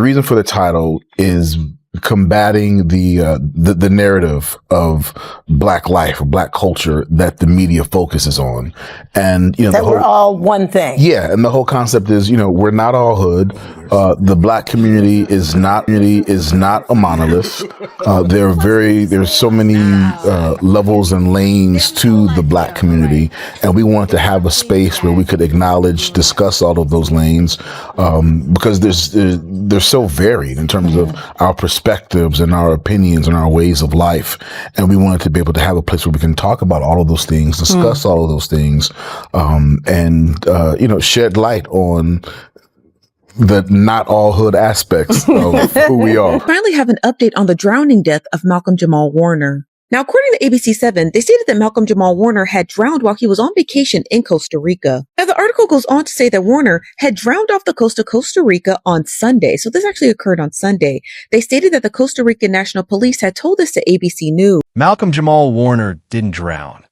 reason for the title is combating the narrative of Black life or Black culture that the media focuses on. And, that we're all one thing. Yeah. And the whole concept is, we're not all hood. The Black community is not a monolith. There's so many levels and lanes to the Black community. And we wanted to have a space where we could discuss all of those lanes, because they're so varied in terms of our perspectives and our opinions and our ways of life. And we wanted to be able to have a place where we can talk about all of those things, discuss all of those things, and shed light on the not all hood aspects of who we are. We finally have an update on the drowning death of Malcolm-Jamal Warner. Now, according to ABC7, they stated that Malcolm-Jamal Warner had drowned while he was on vacation in Costa Rica. Now, the article goes on to say that Warner had drowned off the coast of Costa Rica on Sunday. So this actually occurred on Sunday. They stated that the Costa Rican National Police had told this to ABC News. Malcolm-Jamal Warner didn't drown,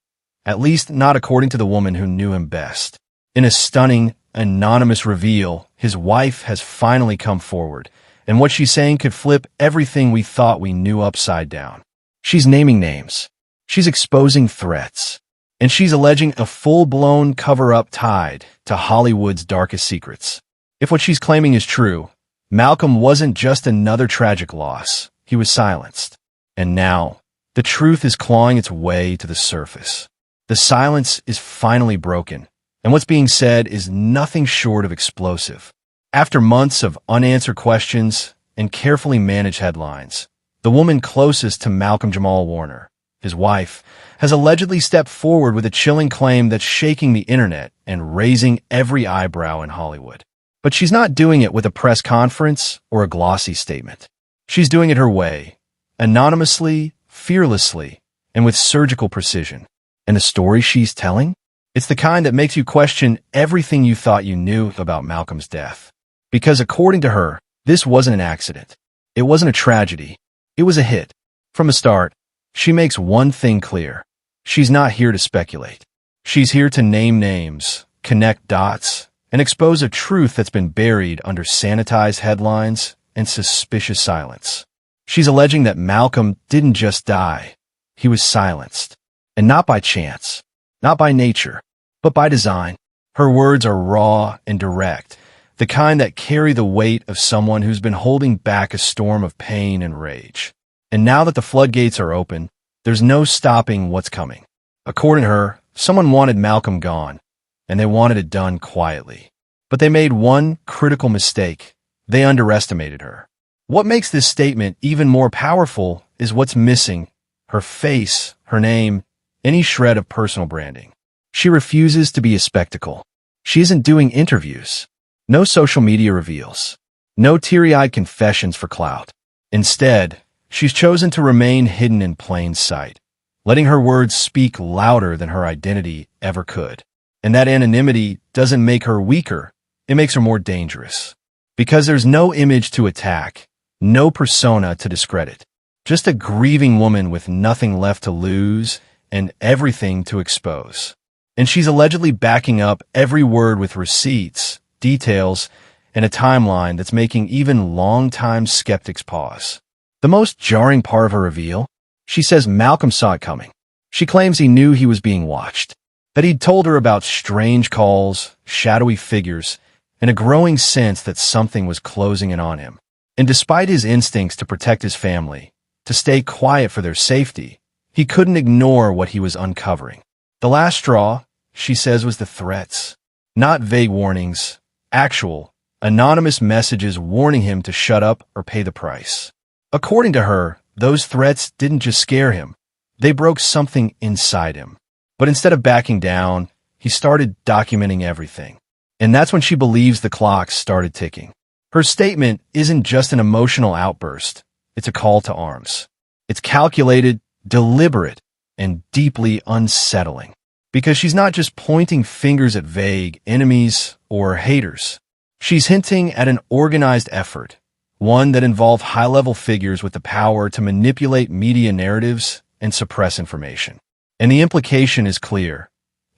at least not according to the woman who knew him best. In a stunning, anonymous reveal, his wife has finally come forward, and what she's saying could flip everything we thought we knew upside down. She's naming names. She's exposing threats. And she's alleging a full-blown cover-up tied to Hollywood's darkest secrets. If what she's claiming is true, Malcolm wasn't just another tragic loss. He was silenced. And now, the truth is clawing its way to the surface. The silence is finally broken, and what's being said is nothing short of explosive. After months of unanswered questions and carefully managed headlines, the woman closest to Malcolm-Jamal Warner, his wife, has allegedly stepped forward with a chilling claim that's shaking the internet and raising every eyebrow in Hollywood. But she's not doing it with a press conference or a glossy statement. She's doing it her way, anonymously, fearlessly, and with surgical precision. And the story she's telling? It's the kind that makes you question everything you thought you knew about Malcolm's death. Because according to her, this wasn't an accident. It wasn't a tragedy. It was a hit. From the start, she makes one thing clear. She's not here to speculate. She's here to name names, connect dots, and expose a truth that's been buried under sanitized headlines and suspicious silence. She's alleging that Malcolm didn't just die. He was silenced. And not by chance, not by nature, but by design. Her words are raw and direct, the kind that carry the weight of someone who's been holding back a storm of pain and rage. And now that the floodgates are open, there's no stopping what's coming. According to her, someone wanted Malcolm gone, and they wanted it done quietly. But they made one critical mistake. They underestimated her. What makes this statement even more powerful is what's missing: her face, her name, any shred of personal branding. She refuses to be a spectacle. She isn't doing interviews. No social media reveals. No teary-eyed confessions for clout. Instead, she's chosen to remain hidden in plain sight, letting her words speak louder than her identity ever could. And that anonymity doesn't make her weaker, it makes her more dangerous. Because there's no image to attack, no persona to discredit, just a grieving woman with nothing left to lose and everything to expose. And she's allegedly backing up every word with receipts, details, and a timeline that's making even longtime skeptics pause. The most jarring part of her reveal? She says Malcolm saw it coming. She claims he knew he was being watched, that he'd told her about strange calls, shadowy figures, and a growing sense that something was closing in on him. And despite his instincts to protect his family, to stay quiet for their safety, he couldn't ignore what he was uncovering. The last straw, she says, was the threats. Not vague warnings, actual, anonymous messages warning him to shut up or pay the price. According to her, those threats didn't just scare him. They broke something inside him. But instead of backing down, he started documenting everything. And that's when she believes the clock started ticking. Her statement isn't just an emotional outburst. It's a call to arms. It's calculated, deliberate, and deeply unsettling. Because she's not just pointing fingers at vague enemies or haters. She's hinting at an organized effort, one that involved high-level figures with the power to manipulate media narratives and suppress information. And the implication is clear.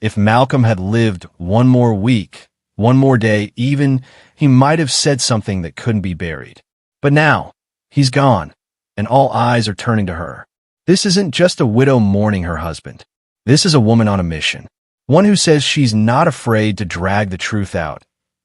If Malcolm had lived one more week, one more day even, he might have said something that couldn't be buried. But now, he's gone, and all eyes are turning to her. This isn't just a widow mourning her husband. This is a woman on a mission. One who says she's not afraid to drag the truth out,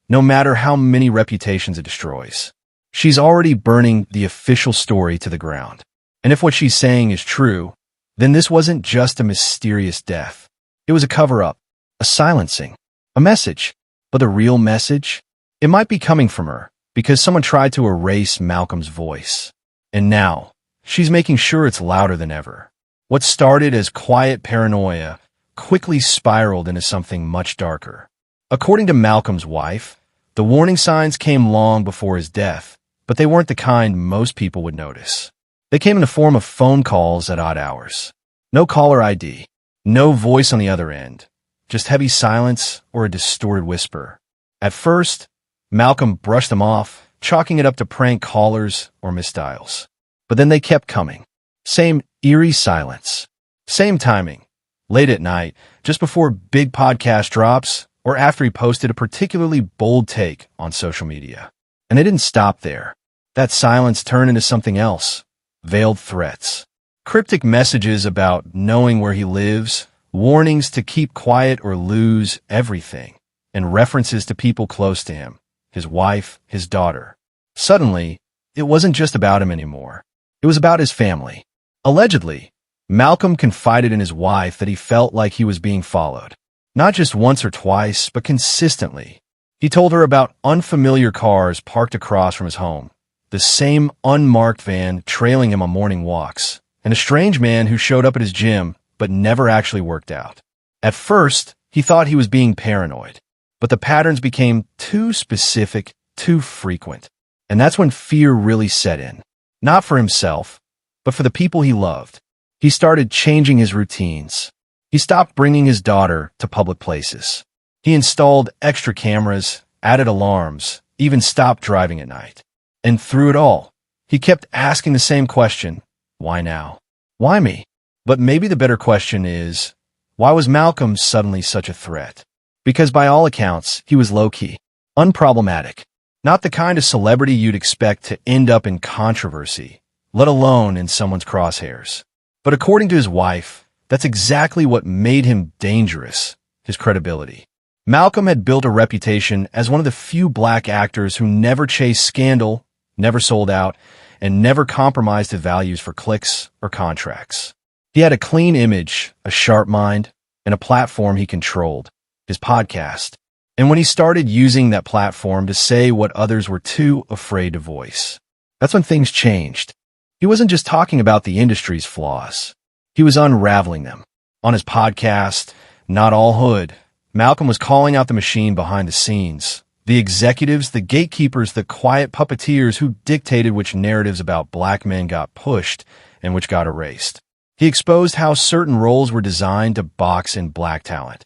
no matter how many reputations it destroys. She's already burning the official story to the ground. And if what she's saying is true, then this wasn't just a mysterious death. It was a cover-up, a silencing, a message. But the real message? It might be coming from her, because someone tried to erase Malcolm's voice. And now, she's making sure it's louder than ever. What started as quiet paranoia quickly spiraled into something much darker. According to Malcolm's wife, the warning signs came long before his death, but they weren't the kind most people would notice. They came in the form of phone calls at odd hours. No caller ID, no voice on the other end, just heavy silence or a distorted whisper. At first, Malcolm brushed them off, chalking it up to prank callers or misdials. But then they kept coming. Same eerie silence. Same timing. Late at night, just before big podcast drops, or after he posted a particularly bold take on social media. And it didn't stop there. That silence turned into something else. Veiled threats. Cryptic messages about knowing where he lives, warnings to keep quiet or lose everything, and references to people close to him, his wife, his daughter. Suddenly, it wasn't just about him anymore. It was about his family. Allegedly, Malcolm confided in his wife that he felt like he was being followed. Not just once or twice, but consistently. He told her about unfamiliar cars parked across from his home, the same unmarked van trailing him on morning walks, and a strange man who showed up at his gym but never actually worked out. At first, he thought he was being paranoid, but the patterns became too specific, too frequent. And that's when fear really set in. Not for himself, but for the people he loved. He started changing his routines. He stopped bringing his daughter to public places. He installed extra cameras, added alarms, even stopped driving at night. And through it all, he kept asking the same question, why now? Why me? But maybe the better question is, why was Malcolm suddenly such a threat? Because by all accounts, he was low-key, unproblematic, not the kind of celebrity you'd expect to end up in controversy, let alone in someone's crosshairs. But according to his wife, that's exactly what made him dangerous, his credibility. Malcolm had built a reputation as one of the few black actors who never chased scandal, never sold out, and never compromised his values for clicks or contracts. He had a clean image, a sharp mind, and a platform he controlled, his podcast. And when he started using that platform to say what others were too afraid to voice, that's when things changed. He wasn't just talking about the industry's flaws. He was unraveling them. On his podcast, Not All Hood, Malcolm was calling out the machine behind the scenes, the executives, the gatekeepers, the quiet puppeteers who dictated which narratives about black men got pushed and which got erased. He exposed how certain roles were designed to box in black talent,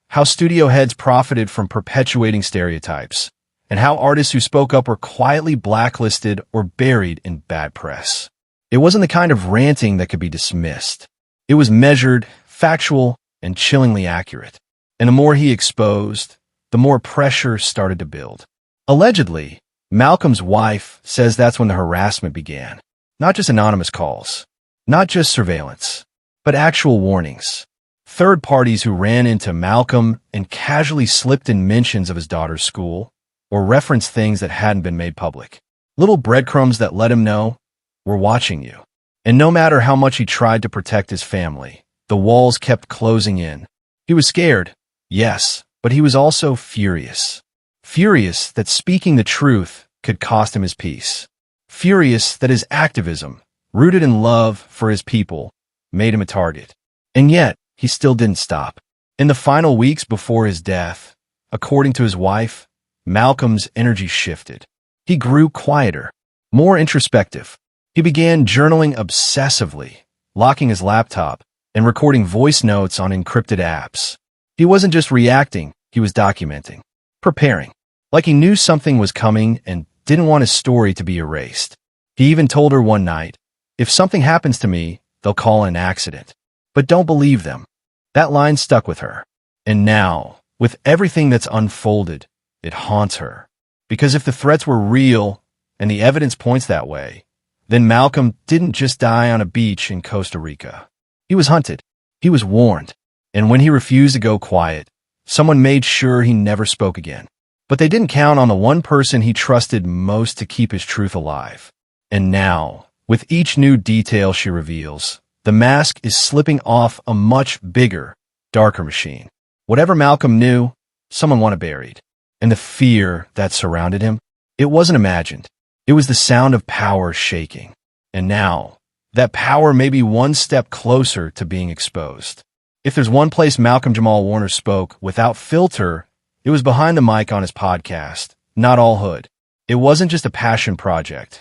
how studio heads profited from perpetuating stereotypes, and how artists who spoke up were quietly blacklisted or buried in bad press. It wasn't the kind of ranting that could be dismissed. It was measured, factual, and chillingly accurate. And the more he exposed, the more pressure started to build. Allegedly, Malcolm's wife says that's when the harassment began. Not just anonymous calls, not just surveillance, but actual warnings. Third parties who ran into Malcolm and casually slipped in mentions of his daughter's school or referenced things that hadn't been made public. Little breadcrumbs that let him know, we're watching you. And no matter how much he tried to protect his family, the walls kept closing in. He was scared, yes, but he was also furious. Furious that speaking the truth could cost him his peace. Furious that his activism, rooted in love for his people, made him a target. And yet, he still didn't stop. In the final weeks before his death, according to his wife, Malcolm's energy shifted. He grew quieter, more introspective. He began journaling obsessively, locking his laptop, and recording voice notes on encrypted apps. He wasn't just reacting, he was documenting, preparing, like he knew something was coming and didn't want his story to be erased. He even told her one night, if something happens to me, they'll call it an accident. But don't believe them. That line stuck with her. And now, with everything that's unfolded, it haunts her. Because if the threats were real, and the evidence points that way, then Malcolm didn't just die on a beach in Costa Rica. He was hunted. He was warned. And when he refused to go quiet, someone made sure he never spoke again. But they didn't count on the one person he trusted most to keep his truth alive. And now, with each new detail she reveals, the mask is slipping off a much bigger, darker machine. Whatever Malcolm knew, someone wanted buried. And the fear that surrounded him, it wasn't imagined. It was the sound of power shaking. And now, that power may be one step closer to being exposed. If there's one place Malcolm-Jamal Warner spoke without filter, it was behind the mic on his podcast, Not All Hood. It wasn't just a passion project.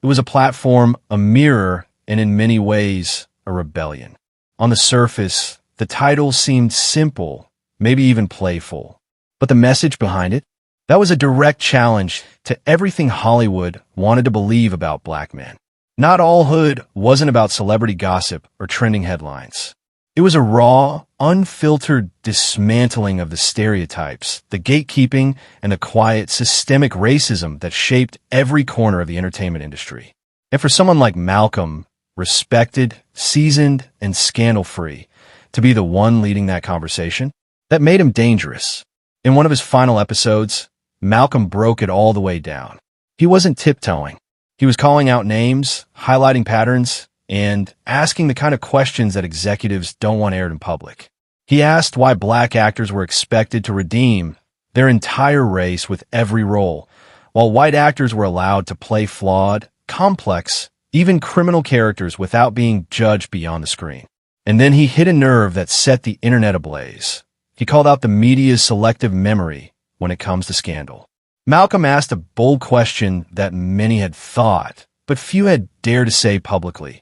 It was a platform, a mirror, and in many ways, a rebellion. On the surface, the title seemed simple, maybe even playful. But the message behind it? That was a direct challenge to everything Hollywood wanted to believe about black men. Not All Hood wasn't about celebrity gossip or trending headlines. It was a raw, unfiltered dismantling of the stereotypes, the gatekeeping, and the quiet, systemic racism that shaped every corner of the entertainment industry. And for someone like Malcolm, respected, seasoned, and scandal-free, to be the one leading that conversation, that made him dangerous. In one of his final episodes, Malcolm broke it all the way down. He wasn't tiptoeing. He was calling out names, highlighting patterns, and asking the kind of questions that executives don't want aired in public. He asked why black actors were expected to redeem their entire race with every role, while white actors were allowed to play flawed, complex, even criminal characters without being judged beyond the screen. And then he hit a nerve that set the internet ablaze. He called out the media's selective memory when it comes to scandal. Malcolm asked a bold question that many had thought, but few had dared to say publicly.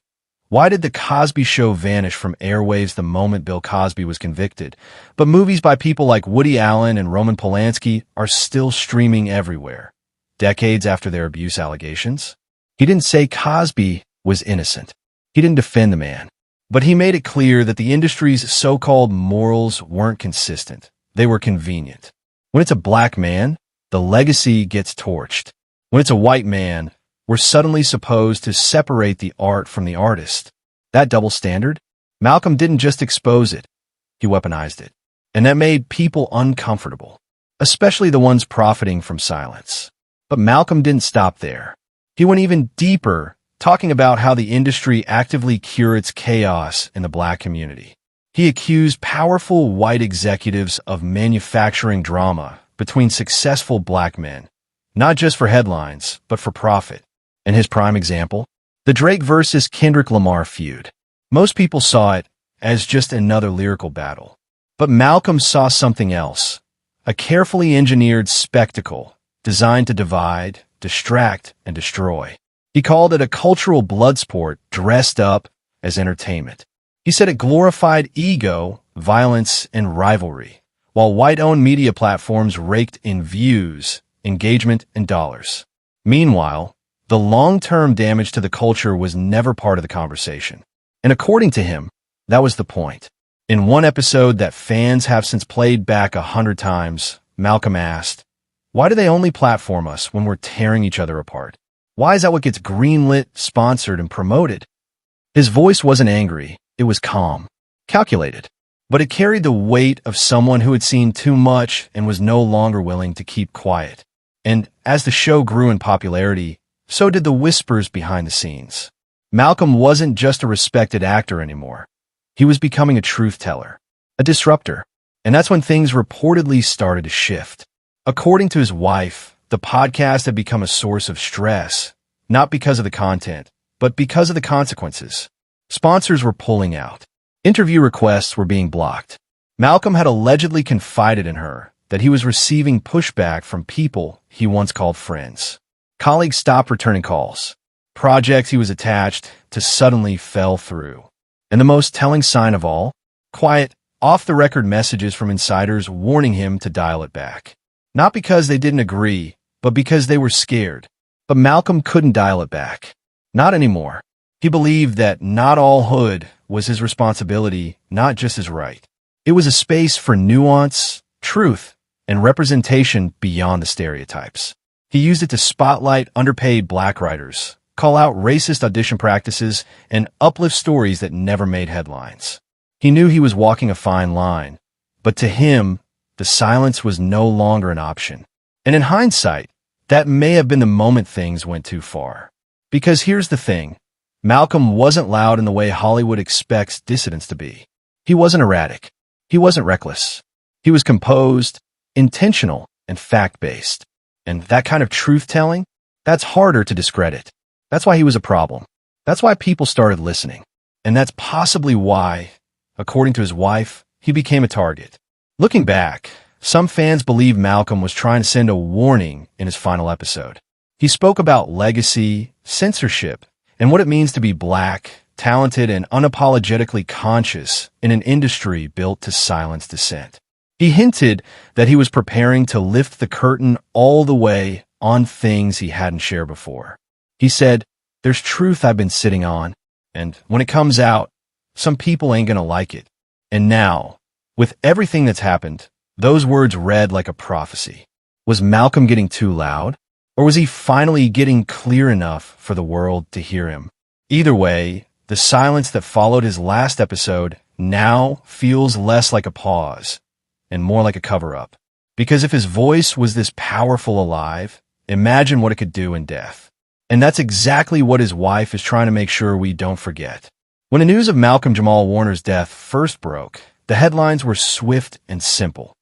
Why did The Cosby Show vanish from airwaves the moment Bill Cosby was convicted, but movies by people like Woody Allen and Roman Polanski are still streaming everywhere, decades after their abuse allegations? He didn't say Cosby was innocent. He didn't defend the man. But he made it clear that the industry's so-called morals weren't consistent. They were convenient. When it's a black man, the legacy gets torched. When it's a white man, we're suddenly supposed to separate the art from the artist. That double standard? Malcolm didn't just expose it, he weaponized it. And that made people uncomfortable, especially the ones profiting from silence. But Malcolm didn't stop there. He went even deeper, talking about how the industry actively curates chaos in the black community. He accused powerful white executives of manufacturing drama between successful black men, not just for headlines, but for profit. And his prime example? The Drake versus Kendrick Lamar feud. Most people saw it as just another lyrical battle. But Malcolm saw something else. A carefully engineered spectacle designed to divide, distract, and destroy. He called it a cultural blood sport dressed up as entertainment. He said it glorified ego, violence, and rivalry, while white-owned media platforms raked in views, engagement, and dollars. Meanwhile, the long-term damage to the culture was never part of the conversation. And according to him, that was the point. In one episode that fans have since played back 100 times, Malcolm asked, "Why do they only platform us when we're tearing each other apart? Why is that what gets greenlit, sponsored, and promoted?" His voice wasn't angry. It was calm, calculated. But it carried the weight of someone who had seen too much and was no longer willing to keep quiet. And as the show grew in popularity, so did the whispers behind the scenes. Malcolm wasn't just a respected actor anymore. He was becoming a truth teller, a disruptor. And that's when things reportedly started to shift. According to his wife, the podcast had become a source of stress, not because of the content, but because of the consequences. Sponsors were pulling out. Interview requests were being blocked. Malcolm had allegedly confided in her that he was receiving pushback from people he once called friends. Colleagues stopped returning calls. Projects he was attached to suddenly fell through. And the most telling sign of all? Quiet, off-the-record messages from insiders warning him to dial it back. Not because they didn't agree, but because they were scared. But Malcolm couldn't dial it back. Not anymore. He believed that not all hood was his responsibility, not just his right. It was a space for nuance, truth, and representation beyond the stereotypes. He used it to spotlight underpaid black writers, call out racist audition practices, and uplift stories that never made headlines. He knew he was walking a fine line, but to him, the silence was no longer an option. And in hindsight, that may have been the moment things went too far. Because here's the thing, Malcolm wasn't loud in the way Hollywood expects dissidents to be. He wasn't erratic. He wasn't reckless. He was composed, intentional, and fact-based. And that kind of truth-telling, that's harder to discredit. That's why he was a problem. That's why people started listening. And that's possibly why, according to his wife, he became a target. Looking back, some fans believe Malcolm was trying to send a warning in his final episode. He spoke about legacy, censorship, and what it means to be black, talented, and unapologetically conscious in an industry built to silence dissent. He hinted that he was preparing to lift the curtain all the way on things he hadn't shared before. He said, "There's truth I've been sitting on, and when it comes out, some people ain't gonna like it." And now, with everything that's happened, those words read like a prophecy. Was Malcolm getting too loud? Or was he finally getting clear enough for the world to hear him? Either way, the silence that followed his last episode now feels less like a pause and more like a cover-up. Because if his voice was this powerful alive, imagine what it could do in death. And that's exactly what his wife is trying to make sure we don't forget. When the news of Malcolm-Jamal Warner's death first broke, the headlines were swift and simple.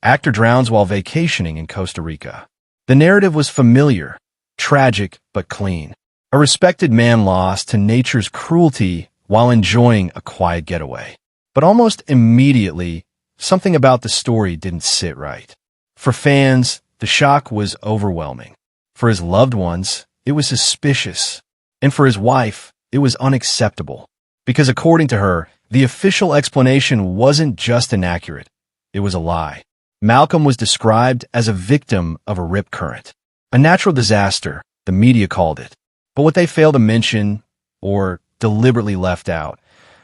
Actor drowns while vacationing in Costa Rica. The narrative was familiar, tragic, but clean. A respected man lost to nature's cruelty while enjoying a quiet getaway. But almost immediately, something about the story didn't sit right. For fans, the shock was overwhelming. For his loved ones, it was suspicious. And for his wife, it was unacceptable. Because according to her, the official explanation wasn't just inaccurate, it was a lie. Malcolm was described as a victim of a rip current. A natural disaster, the media called it. But what they failed to mention, or deliberately left out,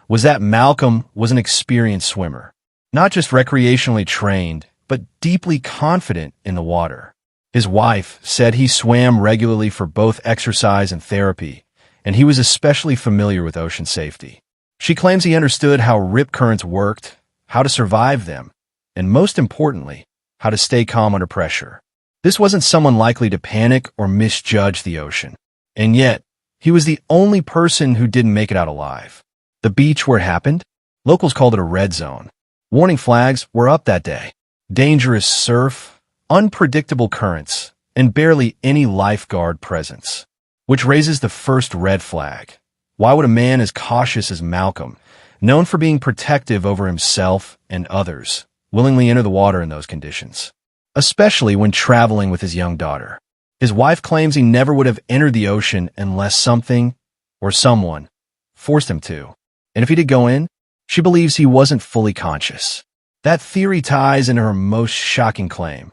was that Malcolm was an experienced swimmer. Not just recreationally trained, but deeply confident in the water. His wife said he swam regularly for both exercise and therapy, and he was especially familiar with ocean safety. She claims he understood how rip currents worked, how to survive them, and most importantly, how to stay calm under pressure. This wasn't someone likely to panic or misjudge the ocean. And yet, he was the only person who didn't make it out alive. The beach where it happened? Locals called it a red zone. Warning flags were up that day. Dangerous surf, unpredictable currents, and barely any lifeguard presence. Which raises the first red flag. Why would a man as cautious as Malcolm, known for being protective over himself and others, willingly enter the water in those conditions? Especially when traveling with his young daughter. His wife claims he never would have entered the ocean unless something, or someone, forced him to. And if he did go in, she believes he wasn't fully conscious. That theory ties into her most shocking claim.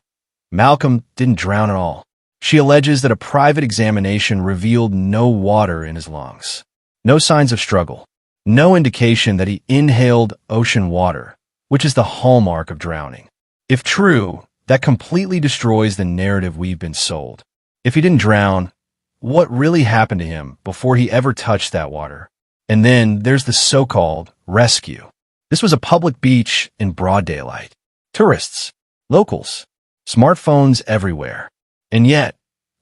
Malcolm didn't drown at all. She alleges that a private examination revealed no water in his lungs. No signs of struggle. No indication that he inhaled ocean water, which is the hallmark of drowning. If true, that completely destroys the narrative we've been sold. If he didn't drown, what really happened to him before he ever touched that water? And then there's the so-called rescue. This was a public beach in broad daylight. Tourists, locals, smartphones everywhere. And yet,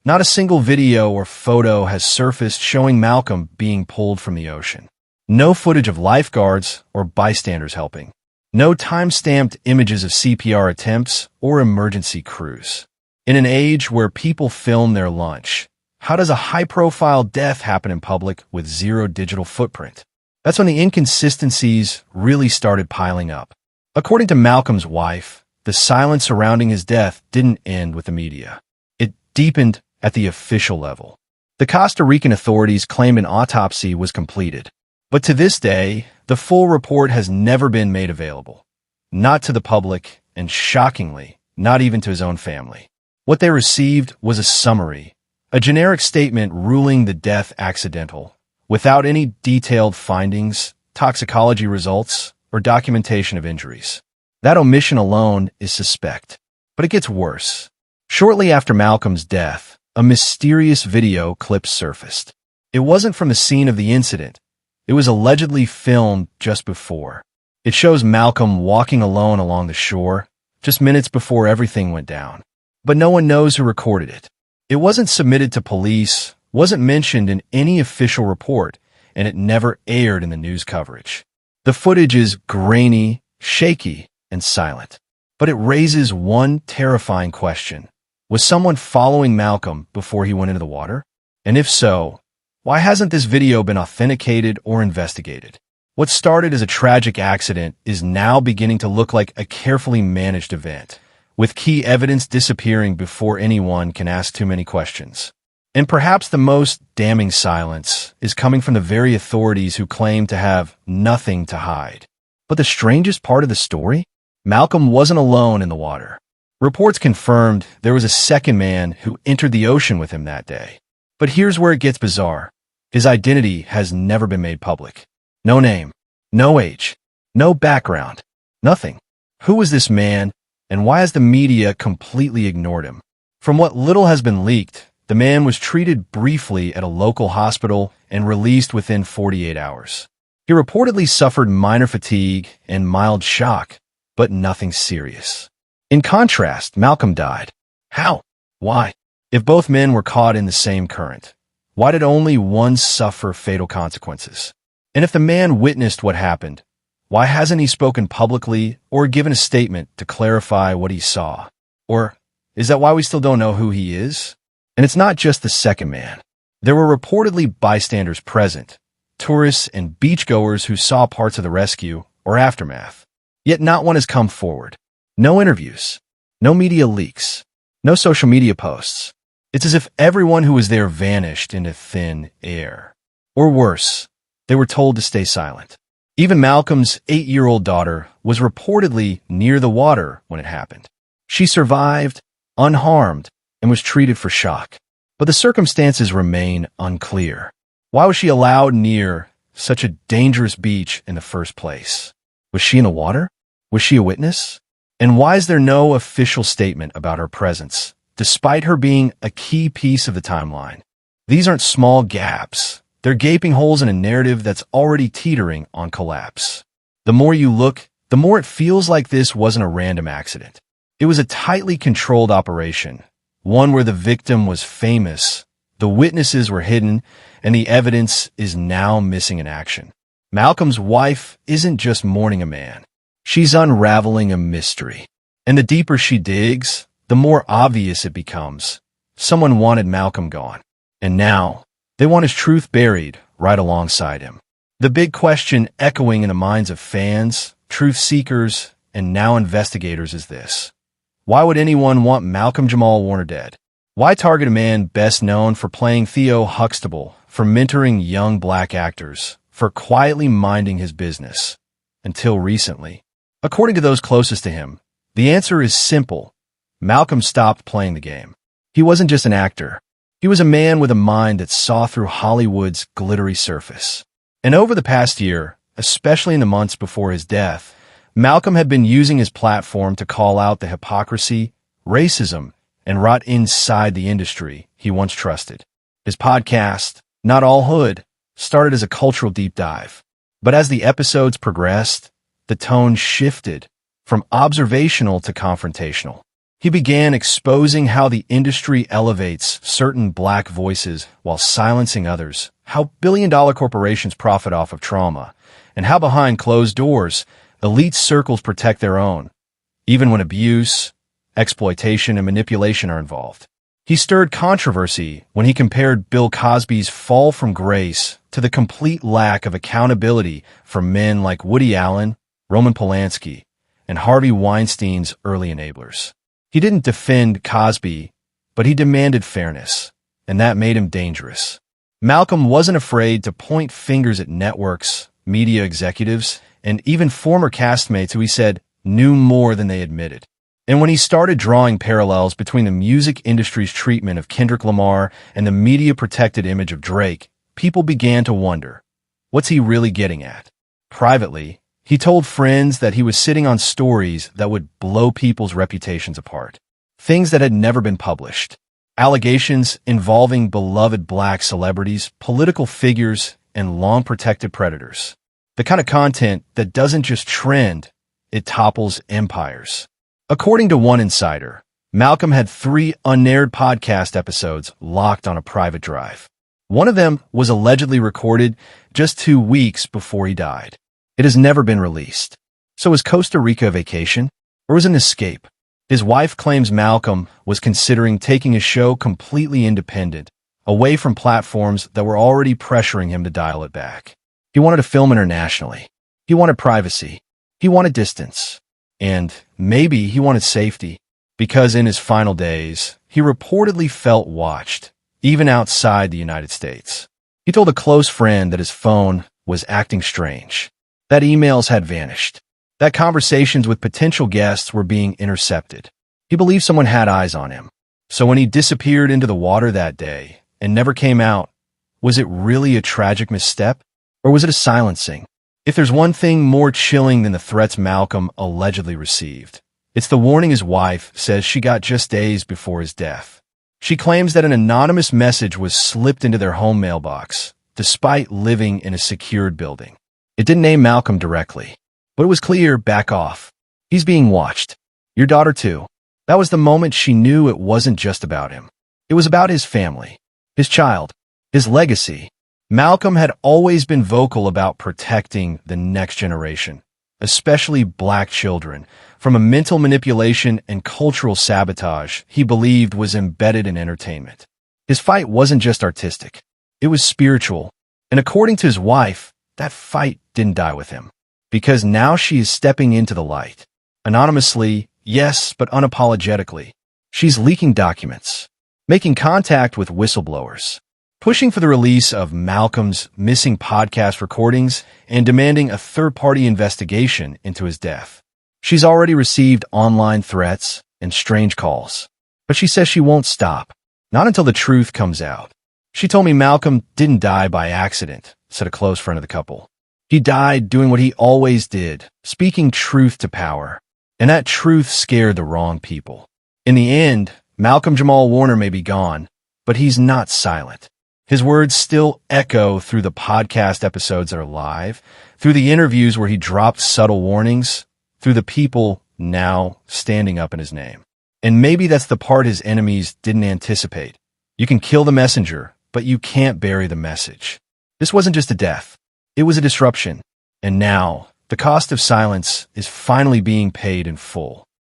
not a single video or photo has surfaced showing Malcolm being pulled from the ocean. No footage of lifeguards or bystanders helping. No time-stamped images of CPR attempts or emergency crews. In an age where people film their lunch, how does a high-profile death happen in public with zero digital footprint? That's when the inconsistencies really started piling up. According to Malcolm's wife, the silence surrounding his death didn't end with the media. It deepened at the official level. The Costa Rican authorities claimed an autopsy was completed. But to this day, the full report has never been made available. Not to the public, and shockingly, not even to his own family. What they received was a summary, a generic statement ruling the death accidental, without any detailed findings, toxicology results, or documentation of injuries. That omission alone is suspect. But it gets worse. Shortly after Malcolm's death, a mysterious video clip surfaced. It wasn't from the scene of the incident. It was allegedly filmed just before. It shows Malcolm walking alone along the shore, just minutes before everything went down. But no one knows who recorded it. It wasn't submitted to police, wasn't mentioned in any official report, and it never aired in the news coverage. The footage is grainy, shaky, and silent. But it raises one terrifying question. Was someone following Malcolm before he went into the water? And if so, why hasn't this video been authenticated or investigated? What started as a tragic accident is now beginning to look like a carefully managed event, with key evidence disappearing before anyone can ask too many questions. And perhaps the most damning silence is coming from the very authorities who claim to have nothing to hide. But the strangest part of the story? Malcolm wasn't alone in the water. Reports confirmed there was a second man who entered the ocean with him that day. But here's where it gets bizarre. His identity has never been made public. No name, no age, no background, nothing. Who was this man, and why has the media completely ignored him? From what little has been leaked, the man was treated briefly at a local hospital and released within 48 hours. He reportedly suffered minor fatigue and mild shock, but nothing serious. In contrast, Malcolm died. How? Why? If both men were caught in the same current, why did only one suffer fatal consequences? And if the man witnessed what happened, why hasn't he spoken publicly or given a statement to clarify what he saw? Or is that why we still don't know who he is? And it's not just the second man. There were reportedly bystanders present, tourists and beachgoers who saw parts of the rescue or aftermath. Yet not one has come forward. No interviews, no media leaks, no social media posts. It's as if everyone who was there vanished into thin air. Or worse, they were told to stay silent. Even Malcolm's 8-year-old daughter was reportedly near the water when it happened. She survived, unharmed, and was treated for shock. But the circumstances remain unclear. Why was she allowed near such a dangerous beach in the first place? Was she in the water? Was she a witness? And why is there no official statement about her presence, despite her being a key piece of the timeline? These aren't small gaps. They're gaping holes in a narrative that's already teetering on collapse. The more you look, the more it feels like this wasn't a random accident. It was a tightly controlled operation, one where the victim was famous, the witnesses were hidden, and the evidence is now missing in action. Malcolm's wife isn't just mourning a man. She's unraveling a mystery. And the deeper she digs, the more obvious it becomes. Someone wanted Malcolm gone. And now, they want his truth buried right alongside him. The big question echoing in the minds of fans, truth seekers, and now investigators is this. Why would anyone want Malcolm-Jamal Warner dead? Why target a man best known for playing Theo Huxtable, for mentoring young black actors, for quietly minding his business? Until recently. According to those closest to him, the answer is simple. Malcolm stopped playing the game. He wasn't just an actor. He was a man with a mind that saw through Hollywood's glittery surface. And over the past year, especially in the months before his death, Malcolm had been using his platform to call out the hypocrisy, racism, and rot inside the industry he once trusted. His podcast, Not All Hood, started as a cultural deep dive. But as the episodes progressed, the tone shifted from observational to confrontational. He began exposing how the industry elevates certain black voices while silencing others, how billion-dollar corporations profit off of trauma, and how behind closed doors, elite circles protect their own, even when abuse, exploitation, and manipulation are involved. He stirred controversy when he compared Bill Cosby's fall from grace to the complete lack of accountability from men like Woody Allen, Roman Polanski, and Harvey Weinstein's early enablers. He didn't defend Cosby, but he demanded fairness, and that made him dangerous. Malcolm wasn't afraid to point fingers at networks, media executives, and even former castmates who he said knew more than they admitted. And when he started drawing parallels between the music industry's treatment of Kendrick Lamar and the media-protected image of Drake, people began to wonder, what's he really getting at? Privately, he told friends that he was sitting on stories that would blow people's reputations apart, things that had never been published. Allegations involving beloved black celebrities, political figures, and long-protected predators. The kind of content that doesn't just trend, it topples empires. According to one insider, Malcolm had 3 unaired podcast episodes locked on a private drive. One of them was allegedly recorded just 2 weeks before he died. It has never been released. So was Costa Rica a vacation, or was it an escape? His wife claims Malcolm was considering taking his show completely independent, away from platforms that were already pressuring him to dial it back. He wanted to film internationally. He wanted privacy. He wanted distance. And maybe he wanted safety, because in his final days, he reportedly felt watched, even outside the United States. He told a close friend that his phone was acting strange, that emails had vanished, that conversations with potential guests were being intercepted. He believed someone had eyes on him. So when he disappeared into the water that day and never came out, was it really a tragic misstep? Or was it a silencing? If there's one thing more chilling than the threats Malcolm allegedly received, it's the warning his wife says she got just days before his death. She claims that an anonymous message was slipped into their home mailbox, despite living in a secured building. It didn't name Malcolm directly, but it was clear, back off. He's being watched. Your daughter too. That was the moment she knew it wasn't just about him. It was about his family, his child, his legacy. Malcolm had always been vocal about protecting the next generation, especially black children, from a mental manipulation and cultural sabotage he believed was embedded in entertainment. His fight wasn't just artistic. It was spiritual. And according to his wife, that fight didn't die with him. Because now she is stepping into the light. Anonymously, yes, but unapologetically. She's leaking documents, making contact with whistleblowers, pushing for the release of Malcolm's missing podcast recordings, and demanding a third-party investigation into his death. She's already received online threats and strange calls, but she says she won't stop, not until the truth comes out. She told me Malcolm didn't die by accident, said a close friend of the couple. He died doing what he always did, speaking truth to power. And that truth scared the wrong people. In the end, Malcolm-Jamal Warner may be gone, but he's not silent. His words still echo through the podcast episodes that are live, through the interviews where he dropped subtle warnings, through the people now standing up in his name. And maybe that's the part his enemies didn't anticipate. You can kill the messenger, but you can't bury the message. This wasn't just a death. It was a disruption. And now, the cost of silence is finally being paid in full.